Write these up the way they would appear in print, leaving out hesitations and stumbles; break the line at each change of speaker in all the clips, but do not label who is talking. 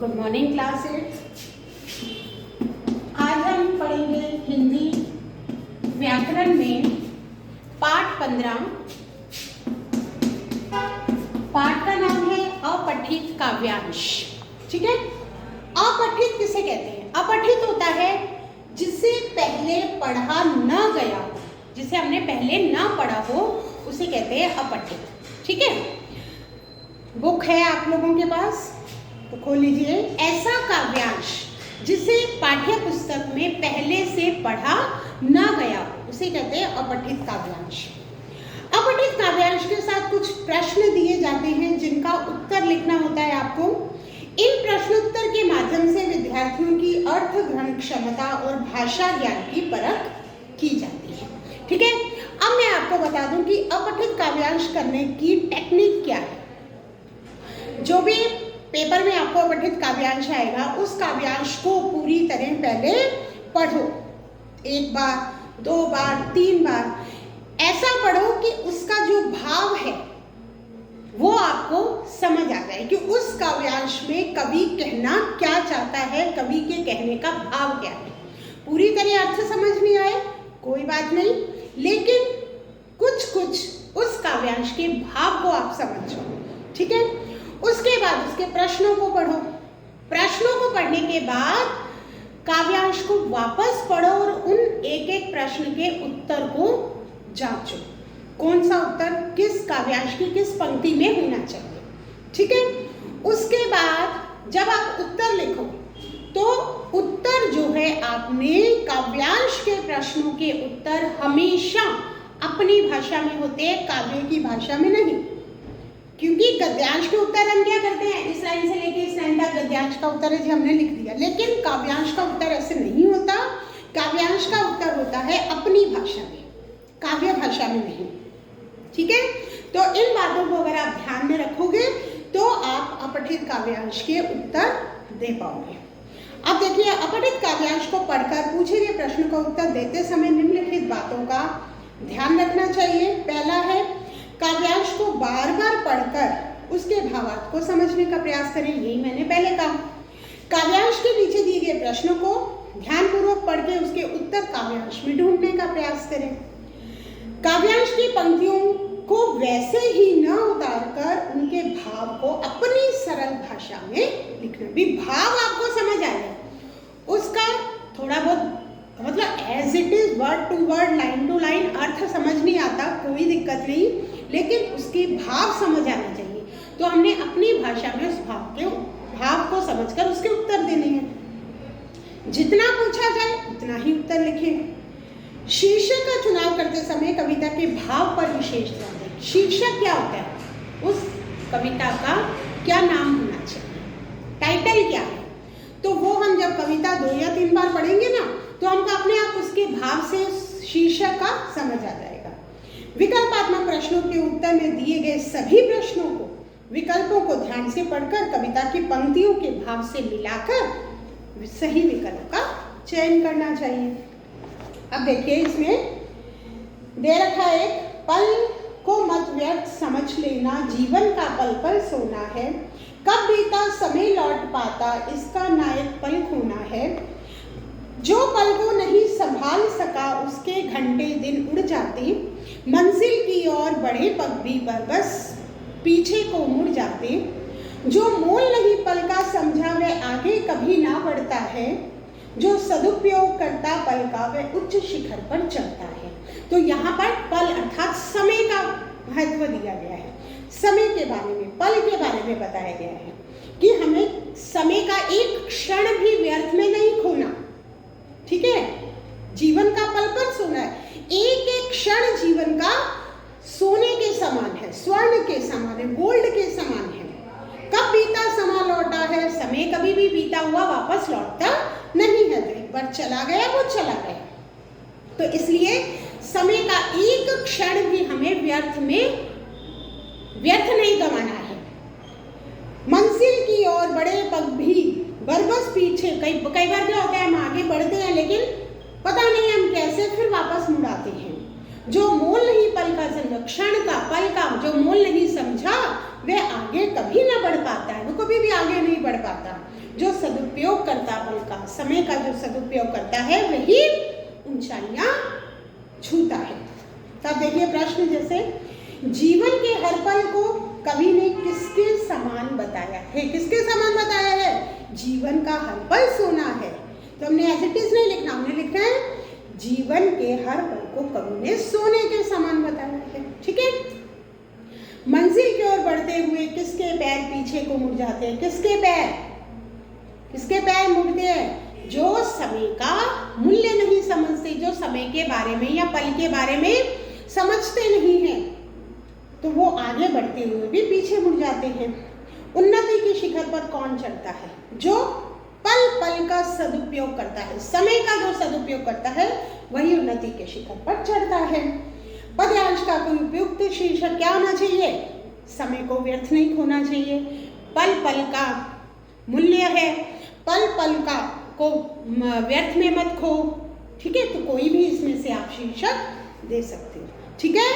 Good morning classes. आज हम पढ़ेंगे हिंदी व्याकरण में पाठ 15। पाठ का नाम है अपठित काव्यांश। ठीक है, अपठित किसे कहते हैं? अपठित होता है जिसे पहले पढ़ा न गया हो, जिसे हमने पहले ना पढ़ा हो उसे कहते हैं अपठित। ठीक है, बुक है आप लोगों के पास तो खोल लीजिए। ऐसा काव्यांश जिसे पाठ्य पुस्तक में पहले से पढ़ा ना गया उसे कहते हैं अपठित काव्यांश। अपठित काव्यांश के साथ कुछ प्रश्न दिए जाते हैं जिनका उत्तर लिखना होता है आपको। इन प्रश्नोत्तर के माध्यम से विद्यार्थियों की अर्थ ग्रहण क्षमता और भाषा ज्ञान की परख की जाती है। ठीक है, अब मैं आपको बता दूं कि अपठित काव्यांश करने की टेक्निक क्या है। जो भी पेपर में आपको अपठित काव्यांश आएगा उस काव्यांश को पूरी तरह पहले पढ़ो, एक बार, दो बार, तीन बार, ऐसा पढ़ो कि उसका जो भाव है वो आपको समझ आ जाए कि उस काव्यांश में कवि कहना क्या चाहता है, कवि के कहने का भाव क्या है। पूरी तरह अर्थ समझ नहीं आए कोई बात नहीं, लेकिन कुछ उस काव्यांश के भाव को आप समझो। ठीक है, उसके बाद उसके प्रश्नों को पढ़ो। प्रश्नों को पढ़ने के बाद काव्यांश को वापस पढ़ो और उन एक एक प्रश्न के उत्तर को जांचो, कौन सा उत्तर किस काव्यांश की किस पंक्ति में होना चाहिए। ठीक है, उसके बाद जब आप उत्तर लिखो तो उत्तर जो है आपने काव्यांश के प्रश्नों के उत्तर हमेशा अपनी भाषा में होते हैं, काव्य की भाषा में नहीं। क्योंकि गद्यांश के उत्तर हम क्या करते हैं, इस लाइन से लेके इस लाइन तक गद्यांश का उत्तर है जी हमने लिख दिया, लेकिन काव्यांश का उत्तर ऐसे नहीं होता। काव्यांश का उत्तर होता है अपनी भाषा में, काव्य भाषा में नहीं। ठीक है, तो इन बातों को अगर आप ध्यान में रखोगे तो आप अपठित काव्यांश के उत्तर दे पाओगे। अब देखिए, अपठित काव्यांश को पढ़कर पूछे गए प्रश्न का उत्तर देते समय निम्नलिखित बातों का ध्यान रखना चाहिए। पहला है, काव्यांश को बार बार पढ़कर उसके भावार्थ को समझने का प्रयास करें। यही मैंने पहले कहा। काव्यांश के नीचे दिए गए प्रश्नों को ध्यानपूर्वक पढ़ के उसके उत्तर काव्यांश में ढूंढने का प्रयास करें। काव्यांश की पंक्तियों को वैसे ही न उतारकर उनके भाव को अपनी सरल भाषा में लिखना। भी भाव आपको समझ आ जाए, उसका थोड़ा बहुत मतलब as it is word to word, line to line अर्थ समझ नहीं आता कोई दिक्कत नहीं, लेकिन उसके भाव समझ आना चाहिए। तो हमने अपनी भाषा में उस भाव को समझकर उसके उत्तर देने हैं। जितना पूछा जाए उतना ही उत्तर लिखें। शीर्षक का चुनाव करते समय कविता के भाव पर विशेष ध्यान दें। शीर्षक क्या होता है, उस कविता का क्या नाम होना चाहिए, टाइटल क्या है, तो वो हम जब कविता 2 या 3 बार पढ़ेंगे ना तो हमको अपने आप उसके भाव से शीर्षक का समझ आ जाएगा। विकल्पात्मक प्रश्नों के उत्तर में दिए गए सभी प्रश्नों को, विकल्पों को ध्यान से पढ़कर कविता की पंक्तियों के भाव से मिलाकर सही विकल्प का चयन करना चाहिए। अब देखिए, इसमें दे रखा है, पल को मत व्यर्थ समझ लेना, जीवन का पल पल सोना है, कब बीता समय लौट पाता, इसका नायक पल खोना है, जो पल को नहीं संभाल सका उसके घंटे दिन उड़ जाते, मंजिल की ओर बढ़े पग भी बस पीछे को मुड़ जाते, जो मोल नहीं पल का समझा वह आगे कभी ना बढ़ता है, जो सदुपयोग करता पल का वह उच्च शिखर पर चढ़ता है। तो यहाँ पर पल अर्थात समय का महत्व दिया गया है। समय के बारे में, पल के बारे में बताया गया है कि हमें समय का एक क्षण भी व्यर्थ में नहीं खोना। ठीक है, जीवन का पल पल सोना है, एक एक क्षण जीवन का सोने के समान है, स्वर्ण के समान है, गोल्ड के समान है। कब बीता समा लौटा है, समय कभी भी बीता हुआ वापस लौटता नहीं है, तो एक बार चला गया वो चला गया। तो इसलिए समय का एक क्षण भी हमें व्यर्थ नहीं गंवाना है। मंजिल की ओर बड़े पग भी बरबस पीछे, कई बार क्या होता है, हम आगे बढ़ते हैं लेकिन पता नहीं हम कैसे फिर वापस मुड़ाते हैं। जो मोल नहीं पल का समझा, क्षण का पल का जो मोल नहीं समझा वह आगे कभी ना बढ़ पाता है, वो कभी भी आगे नहीं बढ़ पाता। सदुपयोग करता पल का, समय का जो सदुपयोग करता है वही ऊंचाइयां छूता है। तब देखिए प्रश्न जैसे जीवन के हर पल को कवि ने किसके समान बताया है? किसके समान बताया है? जीवन का हर पल सोना है। तो हमने एज इट इज नहीं लिखना, हमने लिखना है जीवन के हर पल को कवि ने सोने के समान बताया है। ठीक है। मंजिल की ओर बढ़ते हुए किसके पैर पीछे को मुड़ जाते हैं? किसके पैर मुड़ते हैं? जो समय का मूल्य नहीं समझते, जो समय के बारे में या पल के बारे में समझते नहीं हैं, तो वो आगे बढ़ते हुए भी पीछे मुड़ जाते हैं। उन्नति के शिखर पर कौन चढ़ता है? जो पल पल का सदुपयोग करता है, समय का जो सदुपयोग करता है वही उन्नति के शिखर पर चढ़ता है। पद्यांश का कोई उपयुक्त शीर्षक क्या होना चाहिए? समय को व्यर्थ नहीं खोना चाहिए, पल पल का मूल्य है, पल पल का को व्यर्थ में मत खो। ठीक है, तो कोई भी इसमें से आप शीर्षक दे सकते हो। ठीक है,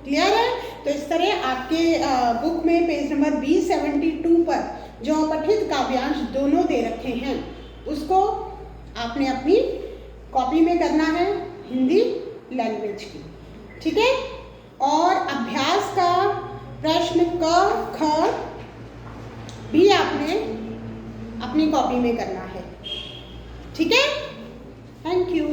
क्लियर है? तो इस तरह आपके बुक में पेज नंबर B72 पर जो अपठित काव्यांश दोनों दे रखे हैं उसको आपने अपनी कॉपी में करना है हिंदी लैंग्वेज की। ठीक है, और अभ्यास का प्रश्न क ख भी आपने अपनी कॉपी में करना है। ठीक है, थैंक यू।